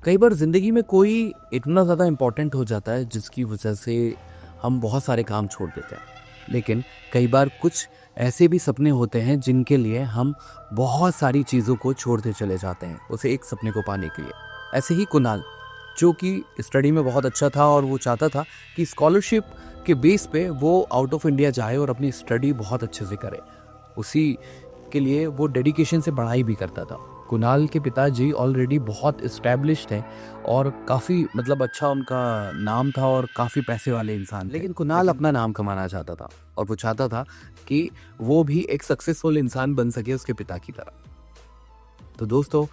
कई बार ज़िंदगी में कोई इतना ज़्यादा इम्पोर्टेंट हो जाता है जिसकी वजह से हम बहुत सारे काम छोड़ देते हैं। लेकिन कई बार कुछ ऐसे भी सपने होते हैं जिनके लिए हम बहुत सारी चीज़ों को छोड़ते चले जाते हैं उसे एक सपने को पाने के लिए। ऐसे ही कुणाल, जो कि स्टडी में बहुत अच्छा था और वो चाहता था कि स्कॉलरशिप के बेस पे वो आउट ऑफ इंडिया जाए और अपनी स्टडी बहुत अच्छे से करे। उसी के लिए वो डेडिकेशन से पढ़ाई भी करता था। कुणाल के पिताजी ऑलरेडी बहुत इस्टेब्लिश्ड हैं और काफ़ी मतलब अच्छा उनका नाम था और काफ़ी पैसे वाले इंसान थे। लेकिन कुणाल अपना नाम कमाना चाहता था और वो चाहता था कि वो भी एक सक्सेसफुल इंसान बन सके उसके पिता की तरह। तो दोस्तों,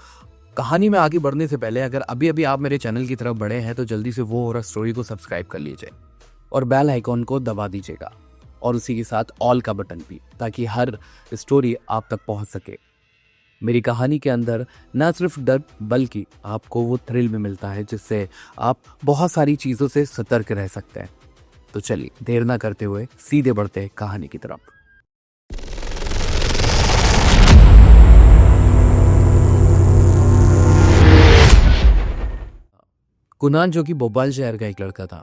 कहानी में आगे बढ़ने से पहले अगर अभी अभी आप मेरे चैनल की तरफ बढ़े हैं तो जल्दी से वो और स्टोरी को सब्सक्राइब कर लीजिए और बेल आइकॉन को दबा दीजिएगा और उसी के साथ ऑल का बटन भी, ताकि हर स्टोरी आप तक पहुंच सके। मेरी कहानी के अंदर न सिर्फ डर बल्कि आपको वो थ्रिल भी मिलता है जिससे आप बहुत सारी चीज़ों से सतर्क रह सकते हैं। तो चलिए देर ना करते हुए सीधे बढ़ते हैं कहानी की तरफ। कुणाल, जो कि भोपाल शहर का एक लड़का था,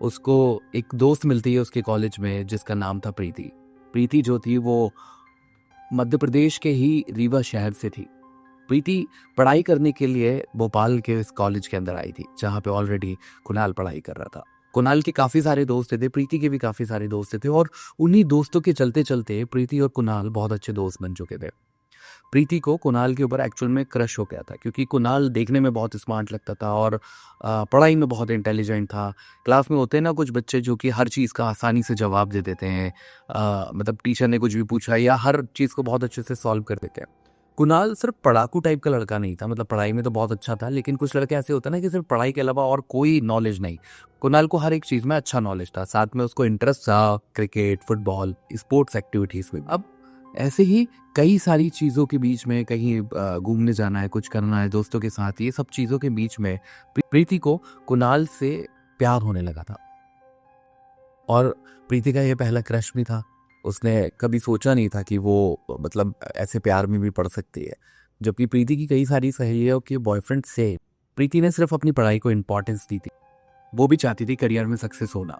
उसको एक दोस्त मिलती है उसके कॉलेज में जिसका नाम था प्रीति। प्रीति जो थी वो मध्य प्रदेश के ही रीवा शहर से थी। प्रीति पढ़ाई करने के लिए भोपाल के इस कॉलेज के अंदर आई थी जहाँ पे ऑलरेडी कुणाल पढ़ाई कर रहा था। कुणाल के काफ़ी सारे दोस्त थे, प्रीति के भी काफ़ी सारे दोस्त थे और उन्हीं दोस्तों के चलते चलते प्रीति और कुणाल बहुत अच्छे दोस्त बन चुके थे। प्रीति को कुणाल के ऊपर एक्चुअल में क्रश हो गया था क्योंकि कुणाल देखने में बहुत स्मार्ट लगता था और पढ़ाई में बहुत इंटेलिजेंट था। क्लास में होते हैं ना कुछ बच्चे जो कि हर चीज़ का आसानी से जवाब दे देते हैं, मतलब टीचर ने कुछ भी पूछा या हर चीज़ को बहुत अच्छे से सॉल्व कर देते हैं। कुणाल सिर्फ पढ़ाकू टाइप का लड़का नहीं था, मतलब पढ़ाई में तो बहुत अच्छा था, लेकिन कुछ लड़के ऐसे होते हैं ना कि सिर्फ पढ़ाई के अलावा और कोई नॉलेज नहीं। कुणाल को हर एक चीज़ में अच्छा नॉलेज था, साथ में उसको इंटरेस्ट था क्रिकेट, फुटबॉल, स्पोर्ट्स एक्टिविटीज़ में। अब ऐसे ही कई सारी चीज़ों के बीच में कहीं घूमने जाना है, कुछ करना है दोस्तों के साथ, ये सब चीज़ों के बीच में प्रीति को कुणाल से प्यार होने लगा था और प्रीति का ये पहला क्रश भी था। उसने कभी सोचा नहीं था कि वो मतलब ऐसे प्यार में भी पड़ सकती है। जबकि प्रीति की कई सारी सहेलियों के बॉयफ्रेंड से प्रीति ने सिर्फ अपनी पढ़ाई को इम्पोर्टेंस दी थी। वो भी चाहती थी करियर में सक्सेस होना।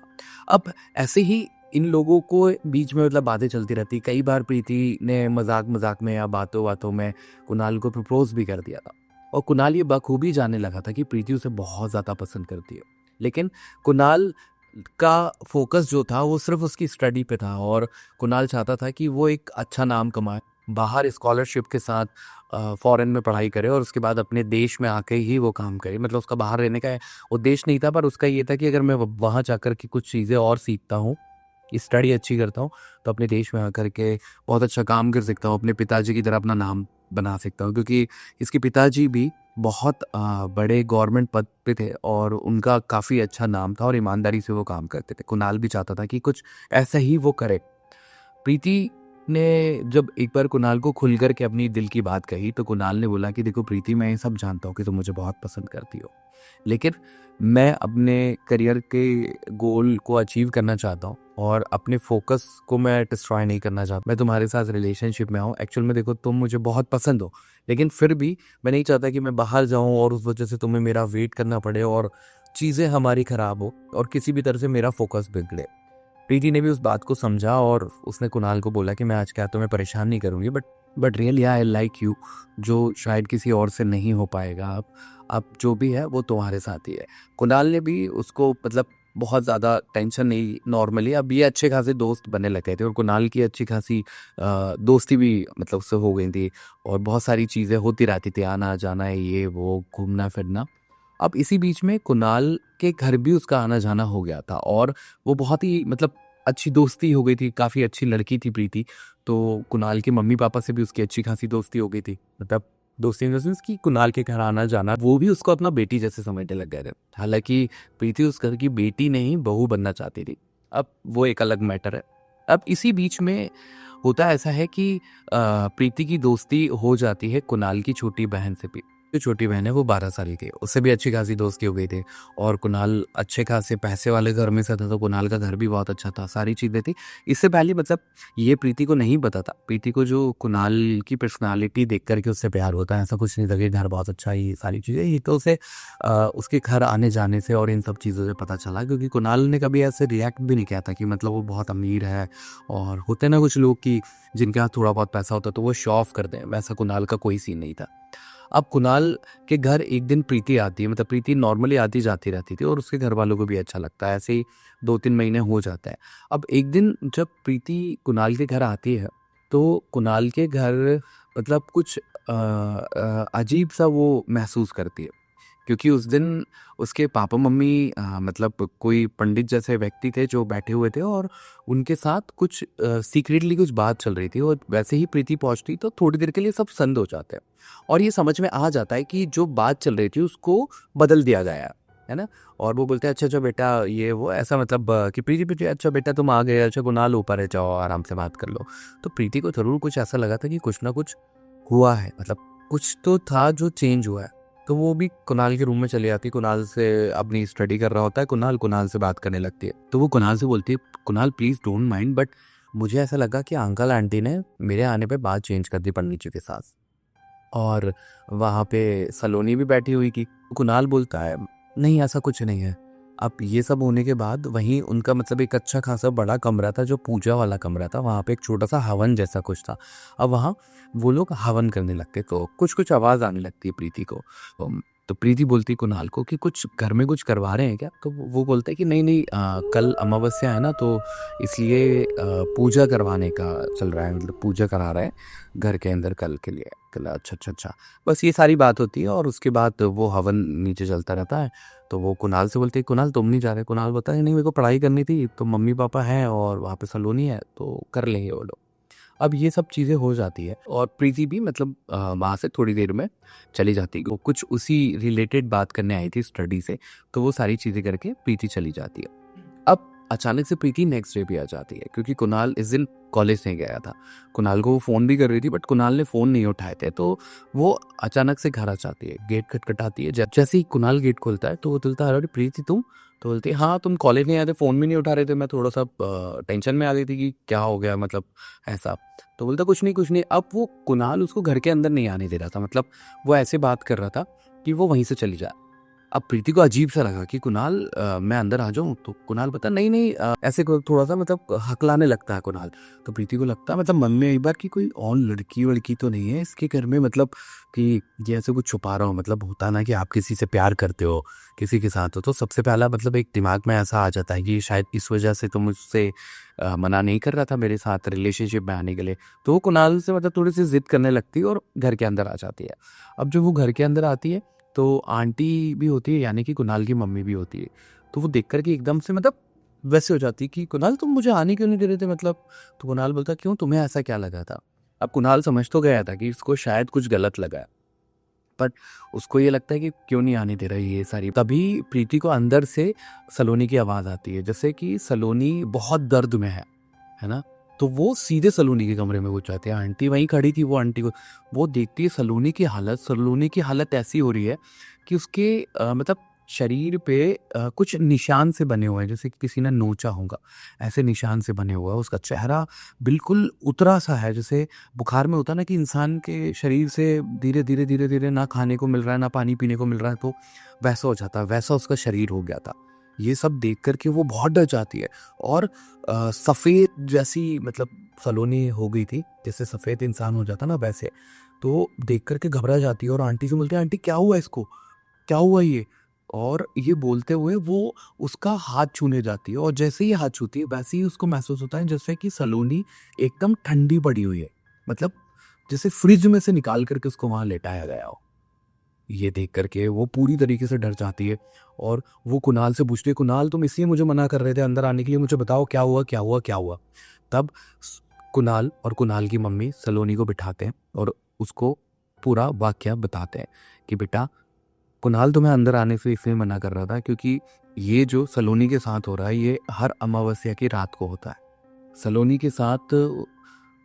अब ऐसे ही इन लोगों को बीच में मतलब बातें चलती रहती। कई बार प्रीति ने मजाक मजाक में या बातों बातों में कुणाल को प्रपोज भी कर दिया था और कुणाल ये बखूबी जानने लगा था कि प्रीति उसे बहुत ज़्यादा पसंद करती है। लेकिन कुणाल का फोकस जो था वो सिर्फ उसकी स्टडी पे था और कुणाल चाहता था कि वो एक अच्छा नाम कमाए, बाहर स्कॉलरशिप के साथ फॉरेन में पढ़ाई करे और उसके बाद अपने देश में आके ही वो काम करे। मतलब उसका बाहर रहने का उद्देश्य नहीं था, पर उसका ये था कि अगर मैं वहाँ जाकर के कुछ चीज़ें और सीखता हूँ, स्टडी अच्छी करता हूँ, तो अपने देश में आकर के बहुत अच्छा काम कर सकता हूँ, अपने पिताजी की तरह अपना नाम बना सकता हूँ। क्योंकि इसके पिताजी भी बहुत बड़े गवर्नमेंट पद पे थे और उनका काफ़ी अच्छा नाम था और ईमानदारी से वो काम करते थे। कुणाल भी चाहता था कि कुछ ऐसा ही वो करे। प्रीति ने जब एक बार कुणाल को खुल कर के अपनी दिल की बात कही तो कुणाल ने बोला कि देखो प्रीति, मैं ये सब जानता हूँ कि तुम मुझे बहुत पसंद करती हो, लेकिन मैं अपने करियर के गोल को अचीव करना चाहता हूँ और अपने फोकस को मैं डिस्ट्रॉय नहीं करना चाहता। मैं तुम्हारे साथ रिलेशनशिप में हूँ। एक्चुअल में देखो, तुम मुझे बहुत पसंद हो, लेकिन फिर भी मैं नहीं चाहता कि मैं बाहर जाऊँ और उस वजह से तुम्हें मेरा वेट करना पड़े और चीज़ें हमारी ख़राब हो और किसी भी तरह से मेरा फोकस बिगड़े। प्रीति ने भी उस बात को समझा और उसने कुणाल को बोला कि मैं आज क्या तुम्हें परेशान नहीं करूँगी, but really I like you, जो शायद किसी और से नहीं हो पाएगा। अब जो भी है वो तुम्हारे साथ ही है। कुणाल ने भी उसको मतलब बहुत ज़्यादा टेंशन नहीं, नॉर्मली अब ये अच्छे खासे दोस्त बनने लगे थे और कुणाल की अच्छी खासी दोस्ती भी मतलब उससे हो गई थी और बहुत सारी चीज़ें होती रहती थी, आना जाना, ये वो, घूमना फिरना। अब इसी बीच में कुणाल के घर भी उसका आना जाना हो गया था और वो बहुत ही मतलब अच्छी दोस्ती हो गई थी। काफ़ी अच्छी लड़की थी प्रीति, तो कुणाल के मम्मी पापा से भी उसकी अच्छी खासी दोस्ती हो गई थी। मतलब दोस्ती इन द सेंस कि कुणाल के घर आना जाना, वो भी उसको अपना बेटी जैसे समझने लग गए थे। हालांकि प्रीति उस घर की बेटी नहीं बहू बनना चाहती थी, अब वो एक अलग मैटर है। अब इसी बीच में होता ऐसा है कि प्रीति की दोस्ती हो जाती है कुणाल की छोटी बहन से भी। जो छोटी बहन है वो 12 साल की है, उससे भी अच्छी खासी दोस्ती हो गई थी। और कुणाल अच्छे खासे पैसे वाले घर में से था, तो कुणाल का घर भी बहुत अच्छा था, सारी चीज़ें थी। इससे पहले मतलब ये प्रीति को नहीं पता था, प्रीति को जो कुणाल की पर्सनालिटी देख कर के उससे प्यार होता है ऐसा कुछ नहीं था कि घर बहुत अच्छा है, ये सारी चीज़ें। ये तो उसे उसके घर आने जाने से और इन सब चीज़ों से पता चला, क्योंकि कुणाल ने कभी ऐसे रिएक्ट भी नहीं किया था कि मतलब वो बहुत अमीर है। और होते ना कुछ लोग कि जिनके हाथ थोड़ा बहुत पैसा होता है तो वो शो ऑफ करते हैं, वैसा कुणाल का कोई सीन नहीं था। अब कुणाल के घर एक दिन प्रीति आती है, मतलब प्रीति नॉर्मली आती जाती रहती थी और उसके घर वालों को भी अच्छा लगता है, ऐसे ही 2-3 महीने हो जाता है। अब एक दिन जब प्रीति कुणाल के घर आती है तो कुणाल के घर मतलब कुछ अजीब सा वो महसूस करती है, क्योंकि उस दिन उसके पापा मम्मी मतलब कोई पंडित जैसे व्यक्ति थे जो बैठे हुए थे और उनके साथ कुछ सीक्रेटली कुछ बात चल रही थी। और वैसे ही प्रीति पहुंचती तो थोड़ी देर के लिए सब संद हो जाते हैं और ये समझ में आ जाता है कि जो बात चल रही थी उसको बदल दिया गया है ना। और वो बोलते हैं अच्छा अच्छा बेटा ये वो ऐसा, मतलब कि प्रीति प्रीति अच्छा बेटा तुम आ गए, अच्छा कुणाल ऊपर है, जाओ आराम से बात कर लो। तो प्रीति को जरूर कुछ ऐसा लगा था कि कुछ ना कुछ हुआ है, मतलब कुछ तो था जो चेंज हुआ है। तो वो भी कुणाल के रूम में चली जाती, कुणाल से अपनी स्टडी कर रहा होता है, कुणाल से बात करने लगती है। तो वो कुणाल से बोलती है Kunal please don't mind, but मुझे ऐसा लगा कि अंकल आंटी ने मेरे आने पे बात चेंज कर दी पंडित जी के साथ। और वहाँ पे सलोनी भी बैठी हुई थी। कुणाल बोलता है नहीं ऐसा कुछ नहीं है। अब ये सब होने के बाद वहीं उनका मतलब एक अच्छा खासा बड़ा कमरा था जो पूजा वाला कमरा था, वहाँ पे एक छोटा सा हवन जैसा कुछ था। अब वहाँ वो लोग हवन करने लगते तो कुछ कुछ आवाज़ आने लगती है प्रीति को। तो प्रीति बोलती कुणाल को कि कुछ घर में कुछ करवा रहे हैं क्या। तो वो बोलता है कि नहीं नहीं कल अमावस्या है ना, तो इसलिए पूजा करवाने का चल रहा है, मतलब पूजा करा रहे हैं घर के अंदर कल के लिए। कल अच्छा अच्छा अच्छा, बस ये सारी बात होती है और उसके बाद वो हवन नीचे चलता रहता है। तो वो कुणाल से बोलते हैं कुणाल तुम नहीं जा रहे। कुणाल बताया नहीं मेरे को पढ़ाई करनी थी, तो मम्मी पापा हैं और वहाँ पे सलोनी है तो कर लेंगे वो लोग। अब ये सब चीज़ें हो जाती है और प्रीति भी मतलब वहाँ से थोड़ी देर में चली जाती है। वो कुछ उसी रिलेटेड बात करने आई थी स्टडी से, तो वो सारी चीज़ें करके प्रीति चली जाती है। अब अचानक से प्रीति नेक्स्ट डे भी आ जाती है, क्योंकि कुणाल इस दिन कॉलेज नहीं गया था। कुणाल को वो फ़ोन भी कर रही थी बट कुणाल ने फ़ोन नहीं उठाए थे, तो वो अचानक से घर आ जाती है, गेट खटखटाती है। जैसे ही कुणाल गेट खोलता है तो वो बोलता है अरे प्रीति तुम। तो बोलती है हाँ तुम कॉलेज नहीं आए थे, फ़ोन भी नहीं उठा रहे थे, मैं थोड़ा सा टेंशन में आ गई थी कि क्या हो गया, मतलब ऐसा। तो बोलता कुछ नहीं कुछ नहीं। अब वो कुणाल उसको घर के अंदर नहीं आने दे रहा था, मतलब वो ऐसे बात कर रहा था कि वो वहीं से चली जाए। अब प्रीति को अजीब सा लगा कि कुणाल मैं अंदर आ जाऊं, तो कुणाल बता नहीं नहीं ऐसे थोड़ा सा मतलब हकलाने लगता है कुणाल। तो प्रीति को लगता है मतलब मन में एक बार कि कोई और लड़की वड़की तो नहीं है इसके घर में, मतलब कि ये ऐसे कुछ छुपा रहा हो। मतलब होता ना कि आप किसी से प्यार करते हो किसी के साथ हो, तो सबसे पहला मतलब एक दिमाग में ऐसा आ जाता है कि शायद इस वजह से तो मुझसे मना नहीं कर रहा था मेरे साथ रिलेशनशिप में आने के लिए। तो वो कुणाल से मतलब थोड़ी सी जिद करने लगती है और घर के अंदर आ जाती है। अब जब वो घर के अंदर आती है तो आंटी भी होती है, यानी कि कुणाल की मम्मी भी होती है। तो वो देख कर के एकदम से मतलब वैसे हो जाती कि कुणाल तुम मुझे आने क्यों नहीं दे रहे थे, मतलब। तो कुणाल बोलता क्यों तुम्हें ऐसा क्या लगा था। अब कुणाल समझ तो गया था कि इसको शायद कुछ गलत लगा है, बट उसको ये लगता है कि क्यों नहीं आने दे रही ये सारी। तभी प्रीति को अंदर से सलोनी की आवाज़ आती है, जैसे कि सलोनी बहुत दर्द में है ना। तो वो सीधे सलोनी के कमरे में घुस जाते हैं। आंटी वहीं खड़ी थी, वो आंटी को वो देखती है सलोनी की हालत। सलोनी की हालत ऐसी हो रही है कि उसके मतलब शरीर पे कुछ निशान से बने हुए हैं, जैसे किसी ने नोचा होगा, ऐसे निशान से बने हुआ है। उसका चेहरा बिल्कुल उतरा सा है, जैसे बुखार में होता ना कि इंसान के शरीर से धीरे धीरे धीरे धीरे ना खाने को मिल रहा है ना पानी पीने को मिल रहा है, तो वैसा हो जाता है, वैसा उसका शरीर हो गया था। ये सब देख करके वो बहुत डर जाती है और सफ़ेद जैसी मतलब सलोनी हो गई थी, जैसे सफ़ेद इंसान हो जाता ना वैसे। तो देख करके घबरा जाती है और आंटी से बोलती है आंटी क्या हुआ इसको, क्या हुआ ये। और ये बोलते हुए वो उसका हाथ छूने जाती है और जैसे ही हाथ छूती है वैसे ही उसको महसूस होता है जैसे कि सलोनी एकदम ठंडी पड़ी हुई है, मतलब जैसे फ्रिज में से निकाल करके उसको वहां लेटाया गया हो। ये देख करके वो पूरी तरीके से डर जाती है और वो कुणाल से पूछती है कुणाल तुम इसलिए मुझे मना कर रहे थे अंदर आने के लिए, मुझे बताओ क्या हुआ क्या हुआ क्या हुआ। तब कुणाल और कुणाल की मम्मी सलोनी को बिठाते हैं और उसको पूरा वाकया बताते हैं कि बेटा कुणाल तुम्हें अंदर आने से इसलिए मना कर रहा था क्योंकि ये जो सलोनी के साथ हो रहा है ये हर अमावस्या की रात को होता है। सलोनी के साथ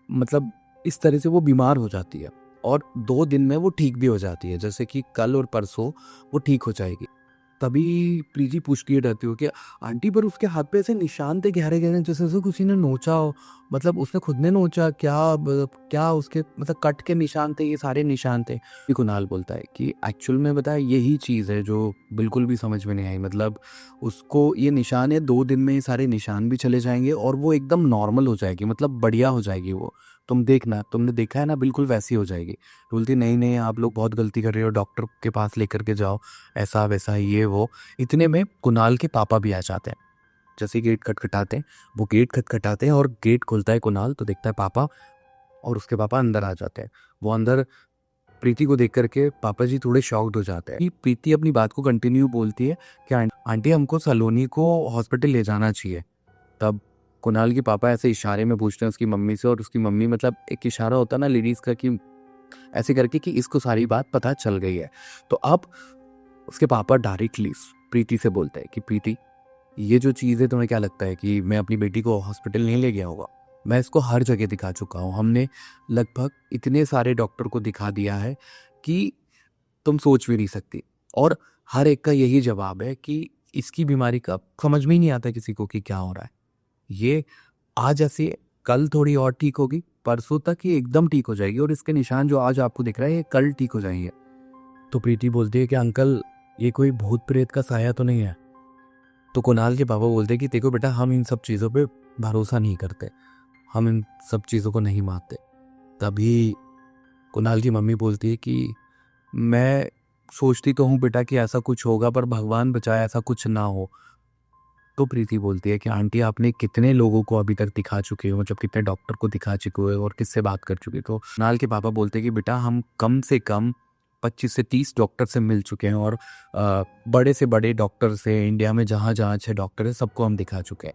मतलब इस तरह से वो बीमार हो जाती है और 2 दिन में वो ठीक भी हो जाती है, जैसे कि कल और परसों वो ठीक हो जाएगी। तभी प्रीति पूछती रहती हो कि आंटी पर उसके हाथ पे ऐसे निशान थे गहरे गहरे, जैसे उसे किसी ने नोचा हो। मतलब उसने खुद ने नोचा क्या? क्या उसके मतलब कट के निशान थे, ये सारे निशान थे? ये कुणाल बोलता है कि एक्चुअल में बताया यही चीज़ है जो बिल्कुल भी समझ में नहीं आई। मतलब उसको ये निशान है, 2 दिन में ये सारे निशान भी चले जाएंगे और वो एकदम नॉर्मल हो जाएगी, मतलब बढ़िया हो जाएगी वो। तुम देखना, तुमने देखा है ना, बिल्कुल वैसी हो जाएगी। तो बोलती नहीं नहीं, आप लोग बहुत गलती कर रहे हो, डॉक्टर के पास लेकर के जाओ, ऐसा वैसा ये वो। इतने में कुणाल के पापा भी आ जाते हैं। जैसे गेट खटखटाते हैं, वो गेट खटखटाते हैं और गेट खोलता है कुणाल, तो देखता है पापा, और उसके पापा अंदर आ जाते हैं। वो अंदर प्रीति को देख करके पापा जी थोड़े शॉक्ड हो जाते हैं। प्रीति अपनी बात को कंटिन्यू बोलती है कि आंटी हमको सलोनी को हॉस्पिटल ले जाना चाहिए। तब कुणाल के पापा ऐसे इशारे में पूछते हैं उसकी मम्मी से, और उसकी मम्मी मतलब एक इशारा होता है ना लेडीज का कि ऐसे करके कि इसको सारी बात पता चल गई है। तो अब उसके पापा डायरेक्टली प्रीति से बोलते हैं कि प्रीति, ये जो चीज़ है तुम्हें क्या लगता है कि मैं अपनी बेटी को हॉस्पिटल नहीं ले गया होगा? मैं इसको हर जगह दिखा चुका हूँ, हमने लगभग इतने सारे डॉक्टर को दिखा दिया है कि तुम सोच भी नहीं सकती। और हर एक का यही जवाब है कि इसकी बीमारी का समझ में ही नहीं आता किसी को कि क्या हो रहा है। ये आज ऐसे, कल थोड़ी और ठीक होगी, परसों तक ये एकदम ठीक हो जाएगी, और इसके निशान जो आज आपको दिख रहा है ये कल ठीक हो जाएंगे। तो प्रीति बोलती है कि अंकल ये कोई भूत प्रेत का साया तो नहीं है? तो कुणाल के पापा बोलते हैं कि देखो बेटा, हम इन सब चीज़ों पे भरोसा नहीं करते, हम इन सब चीज़ों को नहीं मानते। तभी कुणाल की मम्मी बोलती है कि मैं सोचती तो हूँ बेटा कि ऐसा कुछ होगा, पर भगवान बचाए ऐसा कुछ ना हो। तो प्रीति बोलती है कि आंटी आपने कितने लोगों को अभी तक दिखा चुके हो, मतलब कितने डॉक्टर को दिखा चुके हो और किससे बात कर चुके हो? तो कुणाल के पापा बोलते हैं कि बेटा हम कम से कम 25 से 30 डॉक्टर से मिल चुके हैं, और बड़े से बड़े डॉक्टर से इंडिया में जहाँ जहाँ अच्छे डॉक्टर है सबको हम दिखा चुके हैं,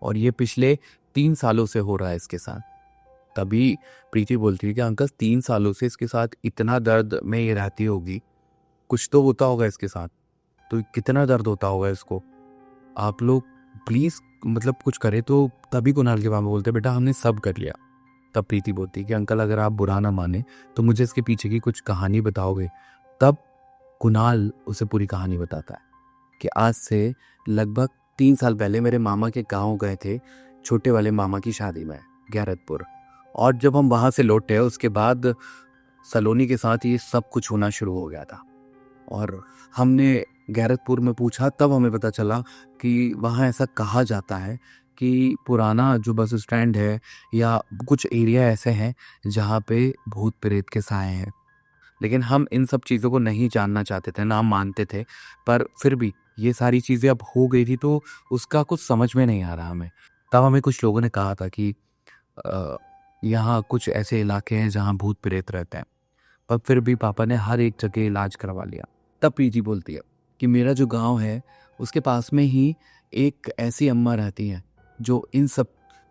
और ये पिछले 3 सालों से हो रहा है इसके साथ। तभी प्रीति बोलती है कि अंकल 3 सालों से इसके साथ इतना दर्द में ये रहती होगी, कुछ तो होता होगा इसके साथ, तो कितना दर्द होता होगा इसको, आप लोग प्लीज़ मतलब कुछ करें। तो तभी कुणाल के पापा बोलते बेटा हमने सब कर लिया। तब प्रीति बोलती कि अंकल अगर आप बुरा ना माने तो मुझे इसके पीछे की कुछ कहानी बताओगे? तब कुणाल उसे पूरी कहानी बताता है कि आज से लगभग 3 साल पहले मेरे मामा के गांव गए थे, छोटे वाले मामा की शादी में, गैरतपुर। और जब हम वहाँ से लौटे उसके बाद सलोनी के साथ ये सब कुछ होना शुरू हो गया था। और हमने गैरतपुर में पूछा, तब हमें पता चला कि वहाँ ऐसा कहा जाता है कि पुराना जो बस स्टैंड है या कुछ एरिया ऐसे हैं जहाँ पे भूत प्रेत के साए हैं। लेकिन हम इन सब चीज़ों को नहीं जानना चाहते थे, ना मानते थे, पर फिर भी ये सारी चीज़ें अब हो गई थी तो उसका कुछ समझ में नहीं आ रहा हमें। तब हमें कुछ लोगों ने कहा था कि यहाँ कुछ ऐसे इलाके हैं जहाँ भूत प्रेत रहते हैं, पर फिर भी पापा ने हर एक जगह इलाज करवा लिया। तब प्रीति बोलती है कि मेरा जो गांव है उसके पास में ही एक ऐसी अम्मा रहती है जो इन सब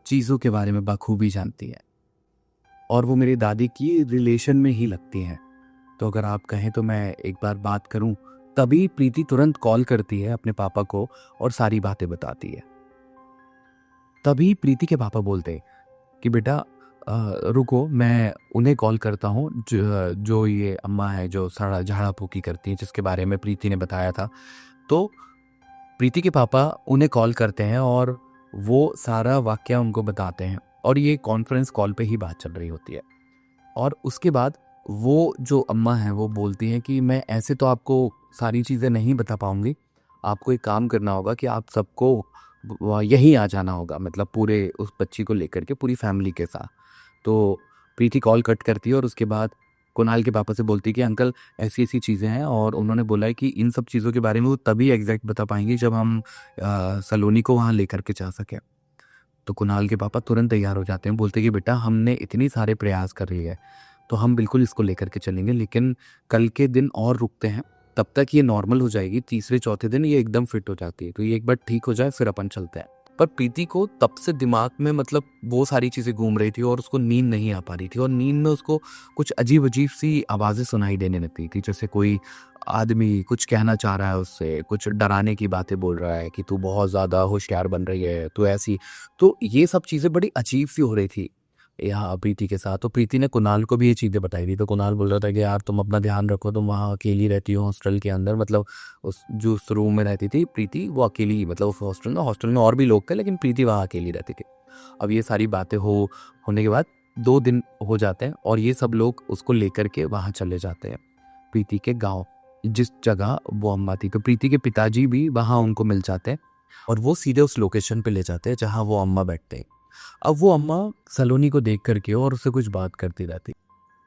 चीज़ों के बारे में बखूबी जानती है, और वो मेरी दादी की रिलेशन में ही लगती हैं। तो अगर आप कहें तो मैं एक बार बात करूं? तभी प्रीति तुरंत कॉल करती है अपने पापा को और सारी बातें बताती है। तभी प्रीति के पापा बोलते हैं कि बेटा रुको, मैं उन्हें कॉल करता हूँ जो ये अम्मा है जो सारा झाड़ा फूकी करती है, जिसके बारे में प्रीति ने बताया था। तो प्रीति के पापा उन्हें कॉल करते हैं और वो सारा वाकया उनको बताते हैं, और ये कॉन्फ्रेंस कॉल पे ही बात चल रही होती है। और उसके बाद वो जो अम्मा है वो बोलती हैं कि मैं ऐसे तो आपको सारी चीज़ें नहीं बता पाऊँगी, आपको एक काम करना होगा कि आप सबको यहीं आ जाना होगा, मतलब पूरे उस बच्ची को लेकर के पूरी फैमिली के साथ। तो प्रीति कॉल कट करती है और उसके बाद कुणाल के पापा से बोलती है कि अंकल ऐसी ऐसी चीज़ें हैं, और उन्होंने बोला है कि इन सब चीज़ों के बारे में वो तभी एग्जैक्ट बता पाएंगे जब हम सलोनी को वहाँ लेकर के जा सकें। तो कुणाल के पापा तुरंत तैयार हो जाते हैं, बोलते कि बेटा हमने इतनी सारे प्रयास कर लिए हैं तो हम बिल्कुल इसको लेकर के चलेंगे, लेकिन कल के दिन और रुकते हैं, तब तक ये नॉर्मल हो जाएगी, तीसरे चौथे दिन ये एकदम फिट हो जाती है, तो ये एक बार ठीक हो जाए फिर अपन चलते हैं। पर प्रीति को तब से दिमाग में मतलब वो सारी चीज़ें घूम रही थी और उसको नींद नहीं आ पा रही थी, और नींद में उसको कुछ अजीब अजीब सी आवाज़ें सुनाई देने लगती थी, जैसे कोई आदमी कुछ कहना चाह रहा है उससे, कुछ डराने की बातें बोल रहा है कि तू बहुत ज़्यादा होशियार बन रही है, तू ऐसी। तो ये सब चीज़ें बड़ी अजीब सी हो रही थी। यहाँ प्रीति के साथ। तो प्रीति ने कुणाल को भी ये चीज़ें बताई थी, तो कुणाल बोल रहा था कि यार तुम अपना ध्यान रखो, तुम वहाँ अकेली रहती हो हॉस्टल के अंदर, मतलब उस जो उस रूम में रहती थी प्रीति वो अकेली, मतलब उस हॉस्टल में और भी लोग थे लेकिन प्रीति वहाँ अकेली रहती थी। अब ये सारी बातें होने के बाद 2 दिन हो जाते हैं और ये सब लोग उसको लेकर के वहाँ चले जाते हैं प्रीति के गाँव, जिस जगह वो अम्मा थी। तो प्रीति के पिताजी भी वहाँ उनको मिल जाते हैं और वो सीधे उस लोकेशन पे ले जाते हैं जहाँ वो अम्मा बैठते हैं। अब वो अम्मा सलोनी को देख करके और उससे कुछ बात करती रहती।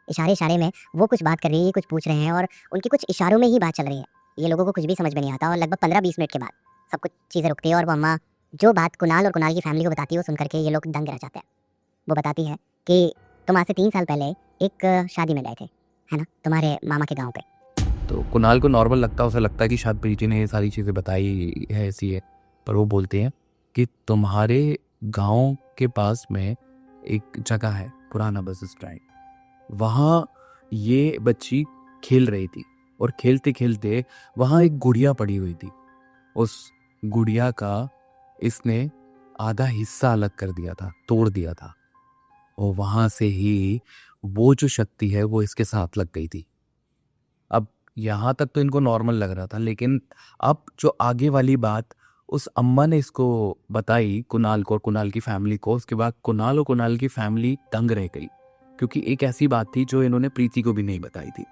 इशारे इशारे में वो कुछ बात कर रही है, ये कुछ पूछ रहे हैं और उनकी कुछ इशारों में ही बात चल रही है। ये लोगों को कुछ भी समझ में नहीं आता और लगभग 15-20 मिनट के बाद सब कुछ चीज़ें रुकती है और वो अम्मा जो बात कुणाल और कुणाल की फैमिली को बताती है वो सुन करके ये लोग दंग रह जाते हैं। वो बताती है कि तुम आज से 3 साल पहले एक शादी में गए थे, है ना, तुम्हारे मामा के गाँव पे। तो कुणाल को नॉर्मल लगता है, उसे लगता है कि शायद प्रीति ने ये सारी चीज़ें बताई है ऐसी है, पर वो बोलते हैं कि तुम्हारे गांव के पास में एक जगह है पुराना बस स्टैंड, वहाँ ये बच्ची खेल रही थी और खेलते खेलते वहाँ एक गुड़िया पड़ी हुई थी। उस गुड़िया का इसने आधा हिस्सा अलग कर दिया था, तोड़ दिया था, और वहाँ से ही वो जो शक्ति है वो इसके साथ लग गई थी। अब यहाँ तक तो इनको नॉर्मल लग रहा था, लेकिन अब जो आगे वाली बात उस अम्मा ने इसको बताई कुणाल को और कुणाल की फैमिली को, उसके बाद कुणाल और कुणाल की फैमिली दंग रह गई, क्योंकि एक ऐसी बात थी जो इन्होंने प्रीति को भी नहीं बताई थी।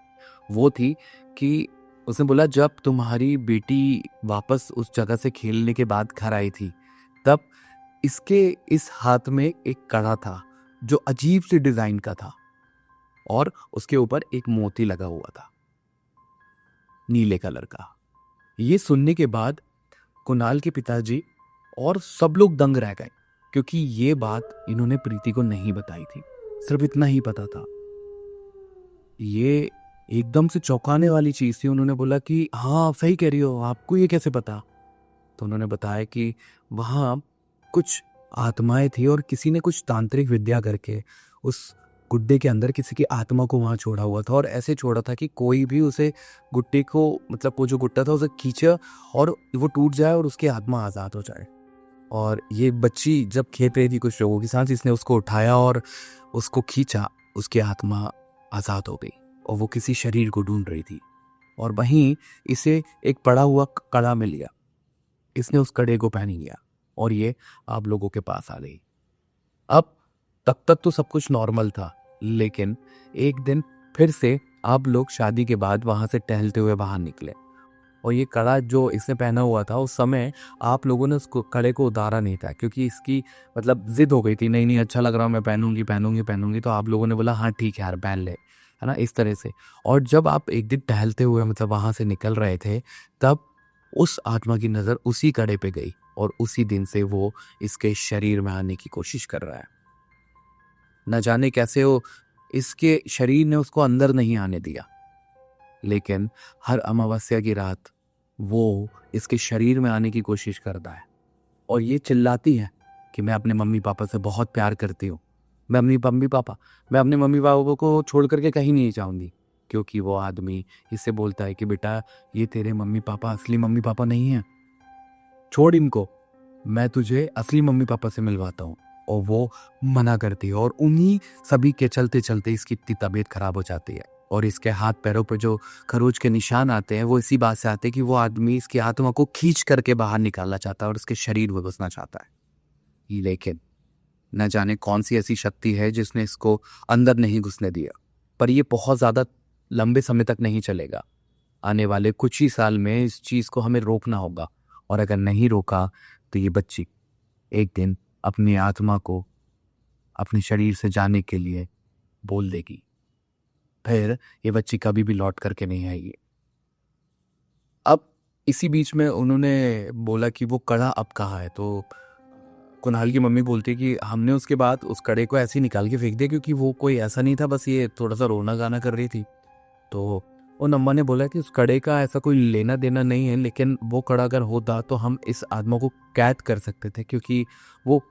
वो थी कि उसने बोला जब तुम्हारी बेटी वापस उस जगह से खेलने के बाद घर आई थी तब इसके इस हाथ में एक कड़ा था जो अजीब सी डिजाइन का था और उसके ऊपर एक मोती लगा हुआ था नीले कलर का। ये सुनने के बाद कुणाल के पिताजी और सब लोग दंग रह गए, क्योंकि ये बात इन्होंने प्रीति को नहीं बताई थी, सिर्फ इतना ही पता था। ये एकदम से चौंकाने वाली चीज थी। उन्होंने बोला कि हाँ आप सही कह रही हो, आपको ये कैसे पता? तो उन्होंने बताया कि वहाँ कुछ आत्माएं थी और किसी ने कुछ तांत्रिक विद्या करके उस गुड्डे के अंदर किसी की आत्मा को वहाँ छोड़ा हुआ था, और ऐसे छोड़ा था कि कोई भी उसे गुड्डे को, मतलब वो जो गुड्डा था उसे खींचे और वो टूट जाए और उसकी आत्मा आज़ाद हो जाए। और ये बच्ची जब खेल रही थी कुछ लोगों के साथ, इसने उसको उठाया और उसको खींचा, उसकी आत्मा आज़ाद हो गई और वो किसी शरीर को ढूंढ रही थी। और वहीं इसे एक पड़ा हुआ कड़ा मिल गया, इसने उस कड़े को पहन लिया और ये आप लोगों के पास आ गई। अब तक तो सब कुछ नॉर्मल था, लेकिन एक दिन फिर से आप लोग शादी के बाद वहां से टहलते हुए बाहर निकले और ये कड़ा जो इसने पहना हुआ था उस समय आप लोगों ने उसको कड़े को उतारा नहीं था, क्योंकि इसकी मतलब जिद हो गई थी, नहीं नहीं अच्छा लग रहा, मैं पहनूंगी पहनूंगी पहनूंगी। तो आप लोगों ने बोला हाँ ठीक है यार पहन ले, है ना, इस तरह से। और जब आप एक दिन टहलते हुए मतलब वहां से निकल रहे थे तब उस आत्मा की नजर उसी कड़े पे गई और उसी दिन से वो इसके शरीर में आने की कोशिश कर रहा है। न जाने कैसे वो इसके शरीर ने उसको अंदर नहीं आने दिया, लेकिन हर अमावस्या की रात वो इसके शरीर में आने की कोशिश करता है और ये चिल्लाती है कि मैं अपने मम्मी पापा से बहुत प्यार करती हूँ, मैं अपने मम्मी पापा को छोड़ करके कहीं नहीं जाऊंगी। क्योंकि वो आदमी इससे बोलता है कि बेटा ये तेरे मम्मी पापा असली मम्मी पापा नहीं हैं, छोड़ इनको, मैं तुझे असली मम्मी पापा से मिलवाता हूँ। और वो मना करती है और उन्हीं सभी के चलते चलते इसकी इतनी तबीयत खराब हो जाती है और इसके हाथ पैरों पर जो खरोच के निशान आते हैं वो इसी बात से आते हैं कि वो आदमी इसकी आत्मा को खींच करके बाहर निकालना चाहता है और उसके शरीर में घुसना चाहता है। लेकिन न जाने कौन सी ऐसी शक्ति है जिसने इसको अंदर नहीं घुसने दिया, पर ये बहुत ज़्यादा लंबे समय तक नहीं चलेगा। आने वाले कुछ ही साल में इस चीज़ को हमें रोकना होगा, और अगर नहीं रोका तो ये बच्ची एक दिन अपनी आत्मा को अपने शरीर से जाने के लिए बोल देगी, फिर ये बच्ची कभी भी लौट करके नहीं आएगी। अब इसी बीच में उन्होंने बोला कि वो कड़ा अब कहाँ है, तो कुणाल की मम्मी बोलती है कि हमने उसके बाद उस कड़े को ऐसे ही निकाल के फेंक दिया, क्योंकि वो कोई ऐसा नहीं था, बस ये थोड़ा सा रोना गाना कर रही थी। तो उन अम्मा ने बोला कि उस कड़े का ऐसा कोई लेना देना नहीं है, लेकिन वो कड़ा अगर होता तो हम इस आत्मा को कैद कर सकते थे, क्योंकि वो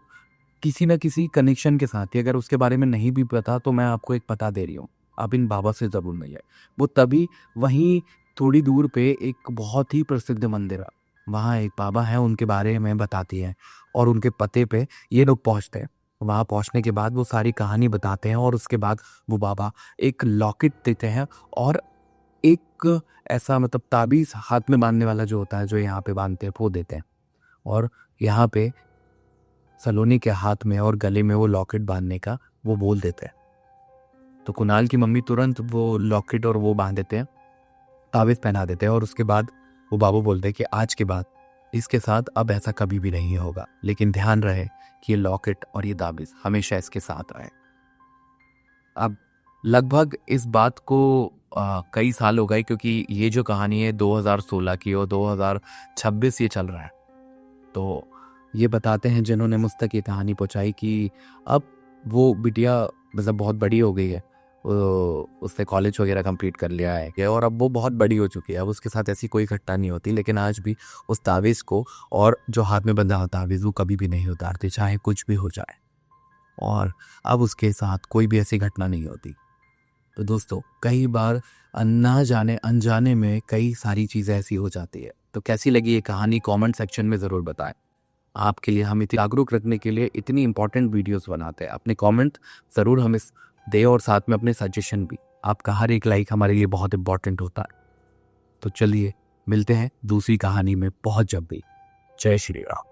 किसी न किसी कनेक्शन के साथ ही, अगर उसके बारे में नहीं भी पता तो मैं आपको एक पता दे रही हूँ, आप इन बाबा से ज़रूर मिलिए। वो तभी वहीं थोड़ी दूर पे एक बहुत ही प्रसिद्ध मंदिर है, वहाँ एक बाबा है, उनके बारे में बताती है और उनके पते पे ये लोग पहुँचते हैं वहाँ पहुँचने के बाद वो सारी कहानी बताते हैं और उसके बाद वो बाबा एक लॉकेट देते हैं और एक ऐसा मतलब ताबीज़ हाथ में बांधने वाला जो होता है, जो यहाँ पे बांधते हैं, वो देते हैं। और यहाँ पे सलोनी के हाथ में और गले में वो लॉकेट बांधने का वो बोल देते हैं। तो कुणाल की मम्मी तुरंत वो लॉकेट और वो बांध देते हैं, ताबीज़ पहना देते हैं और उसके बाद वो बाबू बोलते हैं कि आज के बाद इसके साथ अब ऐसा कभी भी नहीं होगा, लेकिन ध्यान रहे कि ये लॉकेट और ये ताबीज़ हमेशा इसके साथ रहे। अब लगभग इस बात को कई साल हो गए, क्योंकि ये जो कहानी है 2016 की और 2026 ये चल रहा है। तो ये बताते हैं जिन्होंने मुझ तक ये कहानी पहुंचाई कि अब वो बिटिया मतलब बहुत बड़ी हो गई है, उसने कॉलेज वगैरह कंप्लीट कर लिया है और अब वो बहुत बड़ी हो चुकी है। अब उसके साथ ऐसी कोई घटना नहीं होती, लेकिन आज भी उस तावीज़ को और जो हाथ में बंधा हुआ तावीज़ वो कभी भी नहीं उतारती, चाहे कुछ भी हो जाए। और अब उसके साथ कोई भी ऐसी घटना नहीं होती। तो दोस्तों, कई बार ना जाने अनजाने में कई सारी चीज़ें ऐसी हो जाती है। तो कैसी लगी ये कहानी कमेंट सेक्शन में ज़रूर बताएं। आपके लिए हम इतनी जागरूक रखने के लिए इतनी इंपॉर्टेंट वीडियोस बनाते हैं। अपने कमेंट ज़रूर हमें दें और साथ में अपने सजेशन भी। आपका हर एक लाइक हमारे लिए बहुत इंपॉर्टेंट होता है। तो चलिए मिलते हैं दूसरी कहानी में बहुत जल्दी। जय श्री राम।